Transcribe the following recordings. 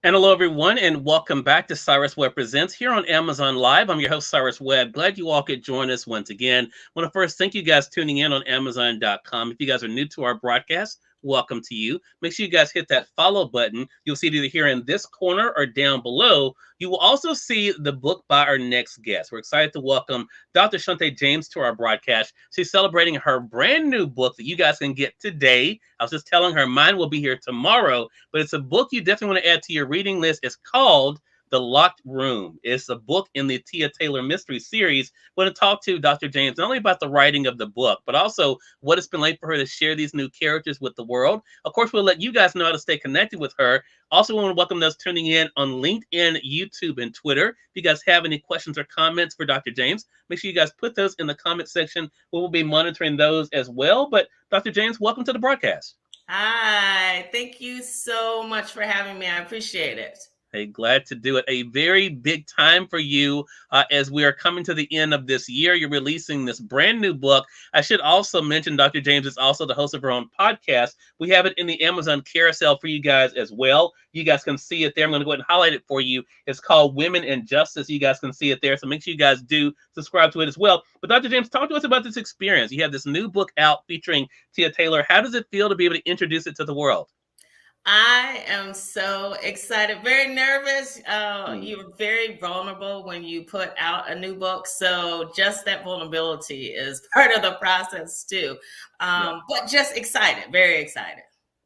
And hello, everyone, and welcome back to Cyrus Webb Presents here on Amazon Live. I'm your host, Cyrus Webb. Glad you all could join us once again. I want to first thank you guys tuning in on Amazon.com. If you guys are new to our broadcast, welcome to you. Make sure you guys hit that follow button. You'll see it either here in this corner or down below. You will also see the book by our next guest. We're excited to welcome Dr. Shauntey James to our broadcast. She's celebrating her brand new book that you guys can get today. I was just telling her mine will be here tomorrow, but it's a book you definitely want to add to your reading list. It's called The Locked Room. It's a book in the Tia Taylor Mystery Series. I want to talk to Dr. James not only about the writing of the book, but also what it's been like for her to share these new characters with the world. Of course, we'll let you guys know how to stay connected with her. Also, we want to welcome those tuning in on LinkedIn, YouTube, and Twitter. If you guys have any questions or comments for Dr. James, make sure you guys put those in the comment section. We will be monitoring those as well. But Dr. James, welcome to the broadcast. Hi, thank you so much for having me. I appreciate it. Hey, glad to do it. A very big time for you as we are coming to the end of this year. You're releasing this brand new book. I should also mention Dr. James is also the host of her own podcast. We have it in the Amazon carousel for you guys as well. You guys can see it there. I'm going to go ahead and highlight it for you. It's called Women in Justice. You guys can see it there. So make sure you guys do subscribe to it as well. But Dr. James, talk to us about this experience. You have this new book out featuring Tia Taylor. How does it feel to be able to introduce it to the world? I am so excited, very nervous. You're very vulnerable when you put out a new book. So just that vulnerability is part of the process too. But just excited, very excited.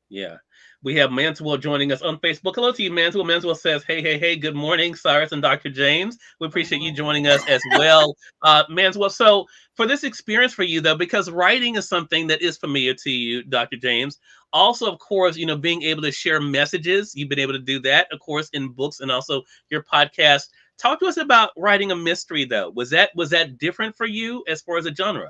Yeah. We have Manswell joining us on Facebook. Hello to you, Manswell. Manswell says, hey, good morning, Cyrus and Dr. James. We appreciate you joining us as well. Manswell, so for this experience for you, though, because writing is something that is familiar to you, Dr. James, also, of course, being able to share messages, you've been able to do that, of course, in books and also your podcast. Talk to us about writing a mystery, though. Was that different for you as far as a genre?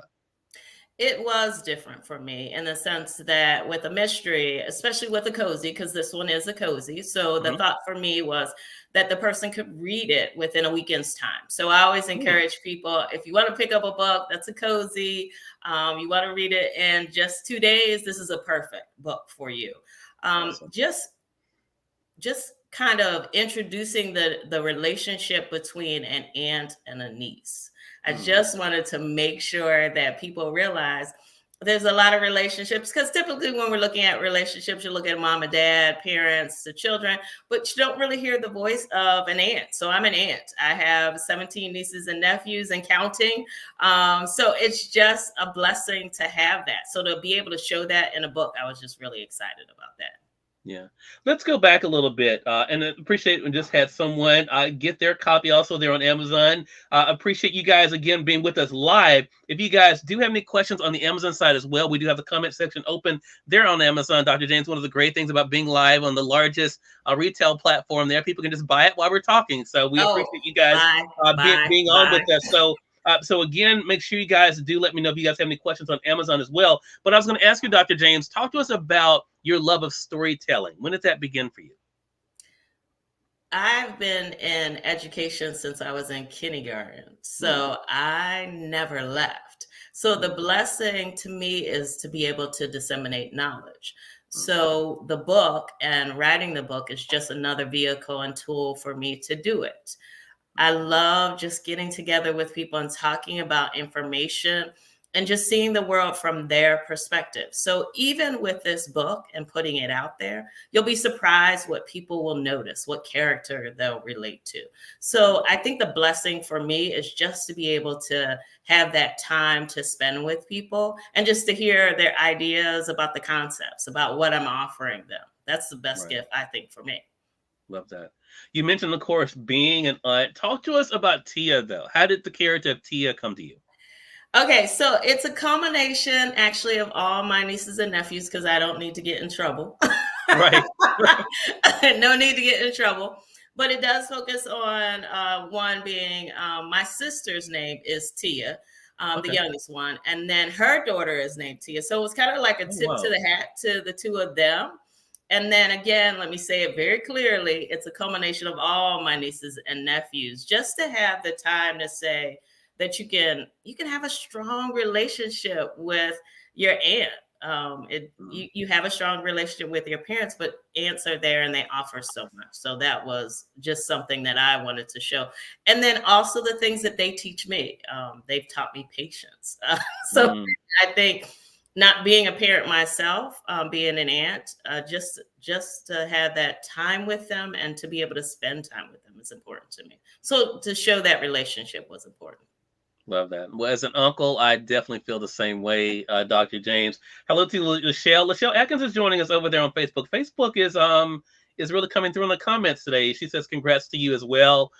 It was different for me in the sense that with a mystery, especially with a cozy, because this one is a cozy. So the thought for me was that the person could read it within a weekend's time. So I always encourage people, if you want to pick up a book that's a cozy, you want to read it in just 2 days, this is a perfect book for you. Awesome. Just kind of introducing the relationship between an aunt and a niece. I just wanted to make sure that people realize there's a lot of relationships, because typically when we're looking at relationships, you look at mom and dad, parents, the children, but you don't really hear the voice of an aunt. So I'm an aunt. I have 17 nieces and nephews and counting. So it's just a blessing to have that. So to be able to show that in a book, I was just really excited about that. Yeah. Let's go back a little bit and appreciate we just had someone get their copy also there on Amazon. Appreciate you guys again being with us live. If you guys do have any questions on the Amazon side as well, we do have the comment section open there on Amazon. Dr. James, one of the great things about being live on the largest retail platform there, people can just buy it while we're talking. So we appreciate you guys being on with us. So again, make sure you guys do let me know if you guys have any questions on Amazon as well. But I was going to ask you, Dr. James, talk to us about your love of storytelling. When did that begin for you? I've been in education since I was in kindergarten, so I never left. So the blessing to me is to be able to disseminate knowledge. So the book and writing the book is just another vehicle and tool for me to do it. I love just getting together with people and talking about information and just seeing the world from their perspective. So even with this book and putting it out there, you'll be surprised what people will notice, what character they'll relate to. So I think the blessing for me is just to be able to have that time to spend with people and just to hear their ideas about the concepts, about what I'm offering them. That's the best gift, I think, for me. Love that. You mentioned, of course, being an aunt. Talk to us about Tia, though. How did the character of Tia come to you? Okay, so it's a combination actually of all my nieces and nephews, because I don't need to get in trouble. Right. No need to get in trouble. But it does focus on one being my sister's name is Tia, the youngest one. And then her daughter is named Tia. So it was kind of like a tip to the hat to the two of them. And then again, let me say it very clearly, it's a culmination of all my nieces and nephews, just to have the time to say that you can have a strong relationship with your aunt. You have a strong relationship with your parents, but aunts are there and they offer so much. So that was just something that I wanted to show. And then also the things that they teach me. They've taught me patience. So I think not being a parent myself, being an aunt, just to have that time with them and to be able to spend time with them is important to me. So to show that relationship was important. Love that. Well, as an uncle, I definitely feel the same way, Dr. James. Hello to Lachelle. Lachelle Atkins is joining us over there on Facebook. Facebook is really coming through in the comments today. She says congrats to you as well.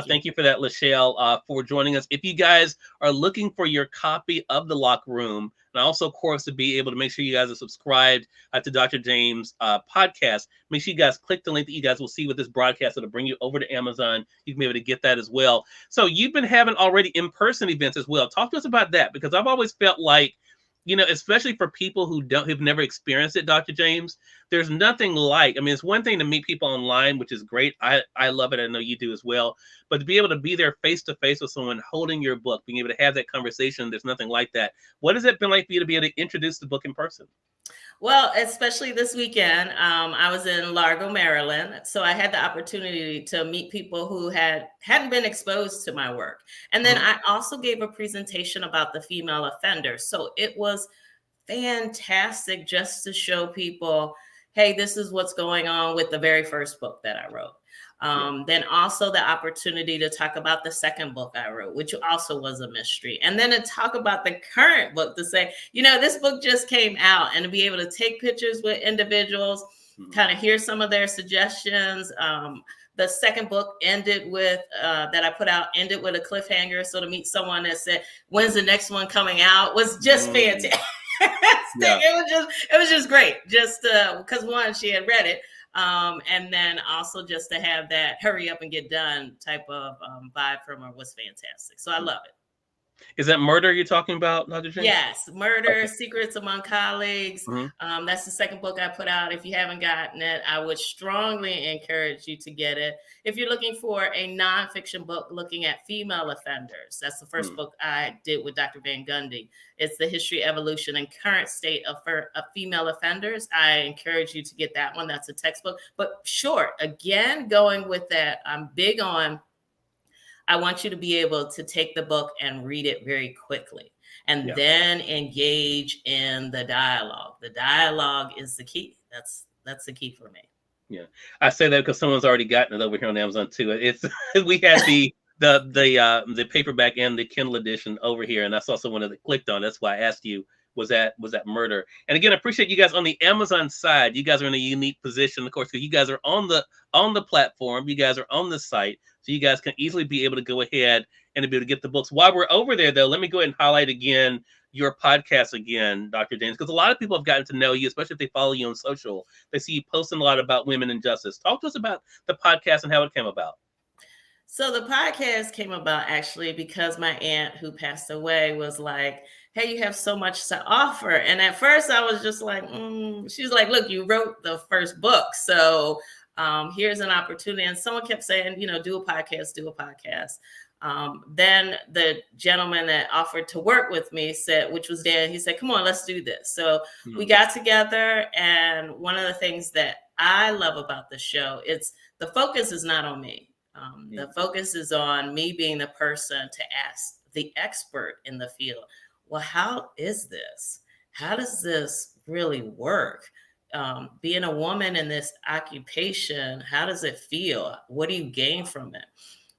Thank you for that, Lachelle, for joining us. If you guys are looking for your copy of The Locked Room, and also, of course, to be able to make sure you guys are subscribed to Dr. James' podcast, make sure you guys click the link that you guys will see with this broadcast. It'll bring you over to Amazon. You can be able to get that as well. So you've been having already in-person events as well. Talk to us about that, because I've always felt like, you know, especially for people who've never experienced it, Dr. James, there's nothing like, I mean, it's one thing to meet people online, which is great. I love it. I know you do as well. But to be able to be there face to face with someone holding your book, being able to have that conversation, there's nothing like that. What has it been like for you to be able to introduce the book in person? Well, especially this weekend, I was in Largo, Maryland. So I had the opportunity to meet people who hadn't been exposed to my work. And then I also gave a presentation about the female offender. So it was fantastic just to show people, hey, this is what's going on with the very first book that I wrote. Then also the opportunity to talk about the second book I wrote, which also was a mystery. And then to talk about the current book, to say, you know, this book just came out, and to be able to take pictures with individuals, kind of hear some of their suggestions. The second book ended with, that I put out, ended with a cliffhanger. So to meet someone that said, when's the next one coming out, was just fantastic. It was just great. Just because one, she had read it. And then also just to have that hurry up and get done type of vibe from her was fantastic. So I love it. Is that Murder you're talking about, Dr. James? Yes, Murder, Secrets Among Colleagues. That's the second book I put out. If you haven't gotten it, I would strongly encourage you to get it. If you're looking for a nonfiction book looking at female offenders, that's the first book I did with Dr. Van Gundy. It's the history, evolution, and current state of female offenders. I encourage you to get that one. That's a textbook. But short, again, going with that, I'm big on, I want you to be able to take the book and read it very quickly, and then engage in the dialogue. The dialogue is the key. That's the key for me. Yeah, I say that because someone's already gotten it over here on Amazon too. It's we had the paperback and the Kindle edition over here, and I saw someone that clicked on. That's why I asked you. Was that Murder? And again, I appreciate you guys on the Amazon side. You guys are in a unique position, of course, because you guys are on the platform. You guys are on the site, so you guys can easily be able to go ahead and be able to get the books. While we're over there, though, let me go ahead and highlight again your podcast again, Dr. James, because a lot of people have gotten to know you, especially if they follow you on social. They see you posting a lot about women and justice. Talk to us about the podcast and how it came about. So the podcast came about actually because my aunt who passed away was like, hey, you have so much to offer. And at first I was just like, she's like, look, you wrote the first book. So here's an opportunity. And someone kept saying, you know, do a podcast. Then the gentleman that offered to work with me said, which was Dan, he said, come on, let's do this. So we got together. And one of the things that I love about the show, it's the focus is not on me. The focus is on me being the person to ask the expert in the field, well, how is this? How does this really work? Being a woman in this occupation, how does it feel? What do you gain from it?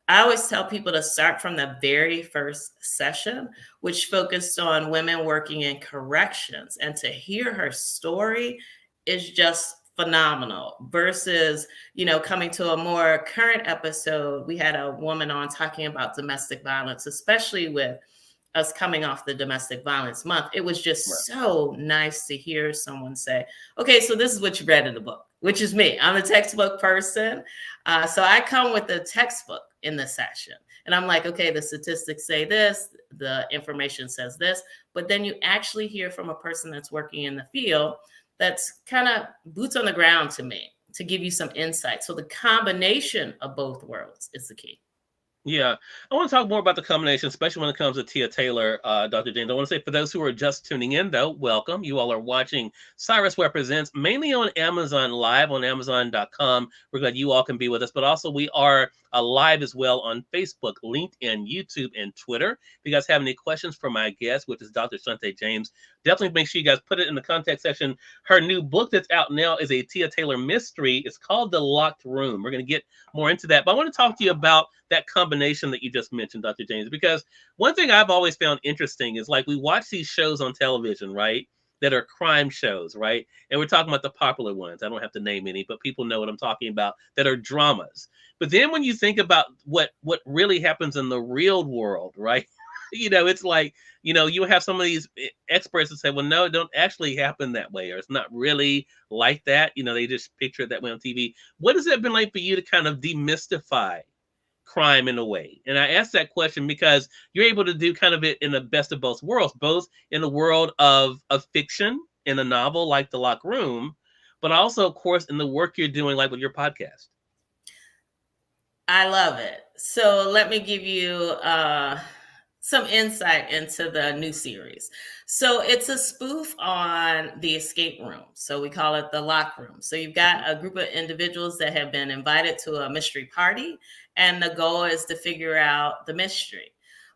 I always tell people to start from the very first session, which focused on women working in corrections. And to hear her story is just phenomenal versus, you know, coming to a more current episode. We had a woman on talking about domestic violence, especially with us coming off the Domestic Violence Month. It was just so nice to hear someone say, okay, so this is what you read in the book, which is me. I'm a textbook person. So I come with the textbook in the session. And I'm like, okay, the statistics say this, the information says this, but then you actually hear from a person that's working in the field that's kind of boots on the ground to me to give you some insight. So the combination of both worlds is the key. Yeah, I want to talk more about the combination, especially when it comes to Tia Taylor, Dr. James. I want to say for those who are just tuning in, though, welcome. You all are watching Cyrus Represents mainly on Amazon Live on Amazon.com. We're glad you all can be with us, but also we are live as well on Facebook, LinkedIn, YouTube, and Twitter. If you guys have any questions for my guest, which is Dr. Shauntey James, definitely make sure you guys put it in the contact section. Her new book that's out now is a Tia Taylor mystery. It's called The Locked Room. We're going to get more into that, but I want to talk to you about that combination that you just mentioned, Dr. James, because one thing I've always found interesting is like we watch these shows on television, right? That are crime shows, right? And we're talking about the popular ones. I don't have to name any, but people know what I'm talking about that are dramas. But then when you think about what really happens in the real world, right? It's like, you have some of these experts that say, well, no, it don't actually happen that way, or it's not really like that. They just picture it that way on TV. What has it been like for you to kind of demystify crime in a way? And I ask that question because you're able to do kind of it in the best of both worlds, both in the world of fiction in a novel like The Locked Room, but also, of course, in the work you're doing, like with your podcast. I love it. So let me give you some insight into the new series. So it's a spoof on the escape room. So we call it the lock room. So you've got a group of individuals that have been invited to a mystery party, and the goal is to figure out the mystery.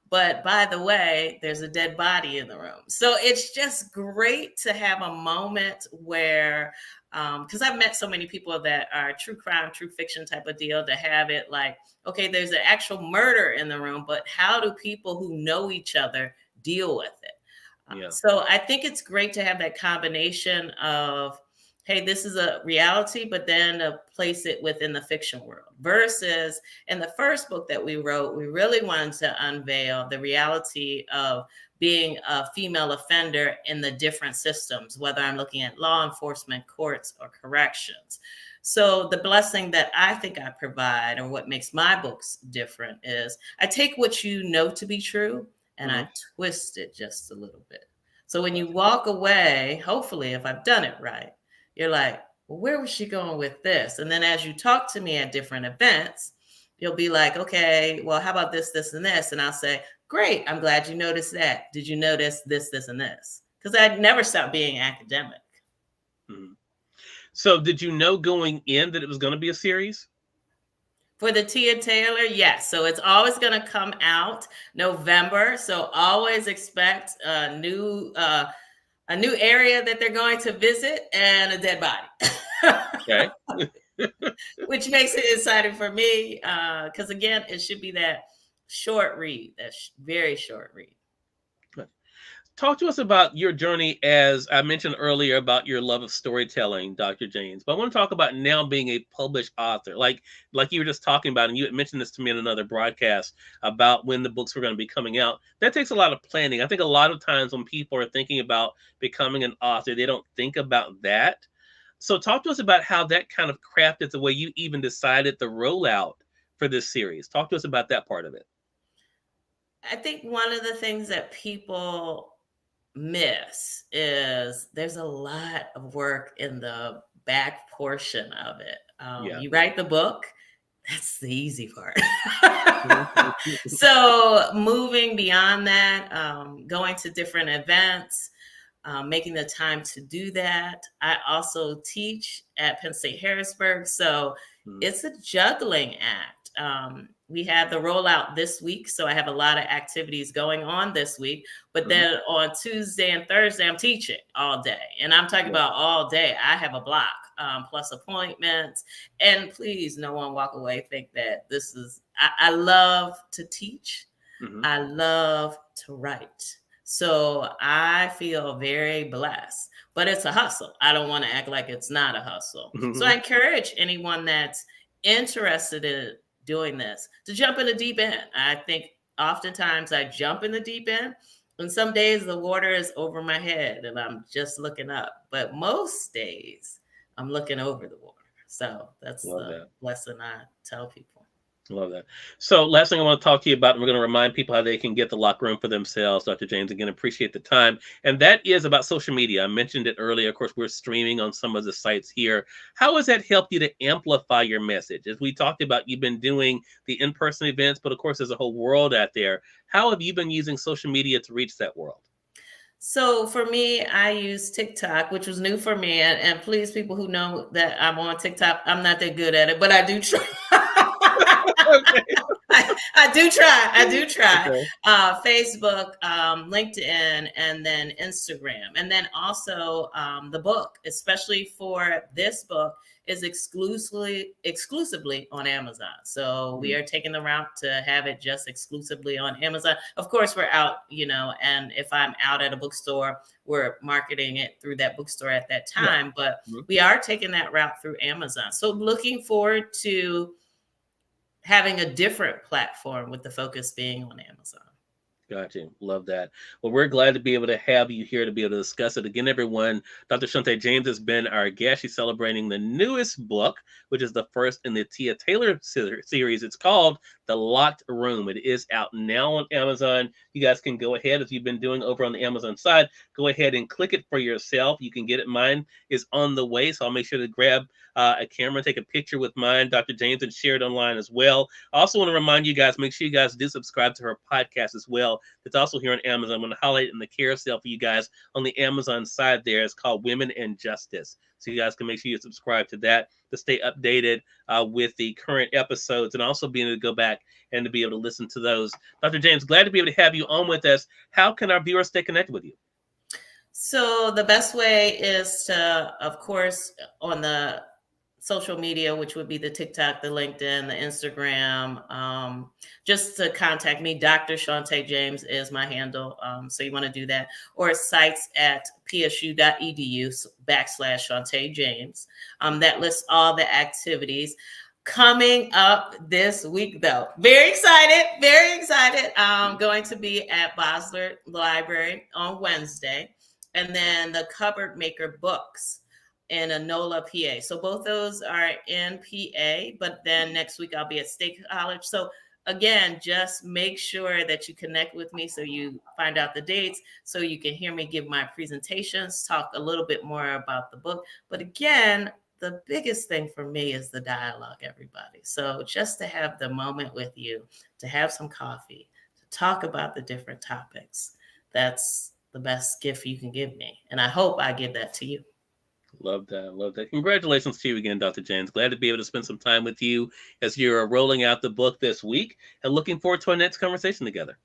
But by the way, there's a dead body in the room. So it's just great to have a moment where, because I've met so many people that are true crime, true fiction type of deal, to have it like, okay, there's an actual murder in the room, but how do people who know each other deal with it? Yeah. So I think it's great to have that combination of, hey, this is a reality, but then to place it within the fiction world. Versus in the first book that we wrote, we really wanted to unveil the reality of being a female offender in the different systems, whether I'm looking at law enforcement, courts, or corrections. So the blessing that I think I provide, or what makes my books different, is I take what you know to be true and I twist it just a little bit. So when you walk away, hopefully, if I've done it right, you're like, well, where was she going with this? And then as you talk to me at different events, you'll be like, okay, well, how about this, this, and this? And I'll say, great, I'm glad you noticed that. Did you notice this, this, and this? Because I'd never stop being academic. Mm-hmm. So did you know going in that it was going to be a series? For the Tia Taylor, yes. So it's always going to come out November. So always expect a new area that they're going to visit and a dead body. Okay. Which makes it exciting for me. Because again, it should be that short read, that very short read. Talk to us about your journey, as I mentioned earlier, about your love of storytelling, Dr. James. But I want to talk about now being a published author, like you were just talking about, and you had mentioned this to me in another broadcast about when the books were going to be coming out. That takes a lot of planning. I think a lot of times when people are thinking about becoming an author, they don't think about that. So talk to us about how that kind of crafted the way you even decided the rollout for this series. Talk to us about that part of it. I think one of the things that people miss is there's a lot of work in the back portion of it. You write the book, that's the easy part. So moving beyond that, going to different events, making the time to do that. I also teach at Penn State Harrisburg, so it's a juggling act. We have the rollout this week, so I have a lot of activities going on this week. But then on Tuesday and Thursday, I'm teaching all day. And I'm talking about all day. I have a block plus appointments. And please, no one walk away think that this is, I love to teach. I love to write. So I feel very blessed, but it's a hustle. I don't want to act like it's not a hustle. So I encourage anyone that's interested in doing this to jump in the deep end. I think oftentimes I jump in the deep end, and some days the water is over my head and I'm just looking up. But most days I'm looking over the water. So that's the lesson I tell people. Love that. So, last thing I want to talk to you about, and we're going to remind people how they can get the locker room for themselves. Dr. James, again, appreciate the time. And that is about social media. I mentioned it earlier. Of course, we're streaming on some of the sites here. How has that helped you to amplify your message? As we talked about, you've been doing the in person events, but of course, there's a whole world out there. How have you been using social media to reach that world? So for me, I use TikTok, which was new for me. And please, people who know that I'm on TikTok, I'm not that good at it, but I do try. Okay. I do try. I do try. Okay. Facebook, LinkedIn, and then Instagram. And then also the book, especially for this book, is exclusively on Amazon. So we are taking the route to have it just exclusively on Amazon. Of course, we're out, and if I'm out at a bookstore, we're marketing it through that bookstore at that time. Yeah. But we are taking that route through Amazon. So looking forward to having a different platform with the focus being on Amazon. Gotcha. Love that. Well, we're glad to be able to have you here to be able to discuss it. Again, everyone, Dr. Shauntey James has been our guest. She's celebrating the newest book, which is the first in the Tia Taylor series. It's called The Locked Room. It is out now on Amazon. You guys can go ahead, as you've been doing over on the Amazon side, go ahead and click it for yourself. You can get it. Mine is on the way, so I'll make sure to grab a camera, take a picture with mine, Dr. James, and share it online as well. I also want to remind you guys, make sure you guys do subscribe to her podcast as well. It's also here on Amazon. I'm going to highlight it in the carousel for you guys on the Amazon side there. It's called Women and Justice. So you guys can make sure you subscribe to that to stay updated with the current episodes, and also being able to go back and to be able to listen to those. Dr. James, glad to be able to have you on with us. How can our viewers stay connected with you? So the best way is to, of course, on the social media, which would be the TikTok, the LinkedIn, the Instagram, just to contact me. Dr. Shauntey James is my handle. So you want to do that, or sites at psu.edu/Shauntey James. That lists all the activities coming up this week, though. Very excited, very excited. Going to be at Bosler Library on Wednesday, and then the Cupboard Maker Books in Enola, PA. So both those are in PA, but then next week I'll be at State College. So again, just make sure that you connect with me so you find out the dates, so you can hear me give my presentations, talk a little bit more about the book. But again, the biggest thing for me is the dialogue, everybody. So just to have the moment with you, to have some coffee, to talk about the different topics, that's the best gift you can give me. And I hope I give that to you. Love that. Love that. Congratulations to you again, Dr. James. Glad to be able to spend some time with you as you're rolling out the book this week, and looking forward to our next conversation together.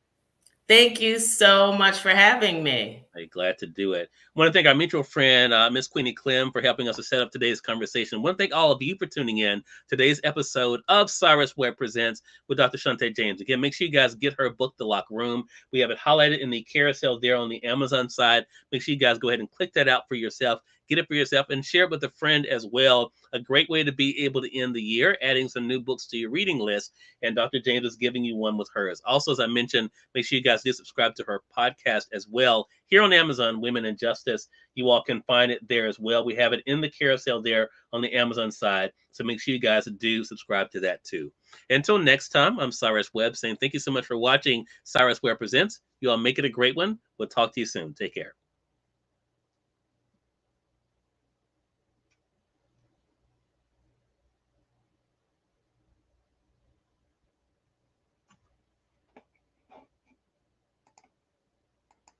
Thank you so much for having me. Hey, glad to do it. I want to thank our mutual friend, Miss Queenie Clem, for helping us to set up today's conversation. I want to thank all of you for tuning in today's episode of Cyrus Webb Presents with Dr. Shauntey James. Again, make sure you guys get her book, The Locked Room. We have it highlighted in the carousel there on the Amazon side. Make sure you guys go ahead and click that out for yourself. Get it for yourself and share it with a friend as well. A great way to be able to end the year, adding some new books to your reading list. And Dr. James is giving you one with hers. Also, as I mentioned, make sure you guys do subscribe to her podcast as well. Here on Amazon, Women and Justice. You all can find it there as well. We have it in the carousel there on the Amazon side. So make sure you guys do subscribe to that too. Until next time, I'm Cyrus Webb saying thank you so much for watching Cyrus Webb Presents. You all make it a great one. We'll talk to you soon. Take care.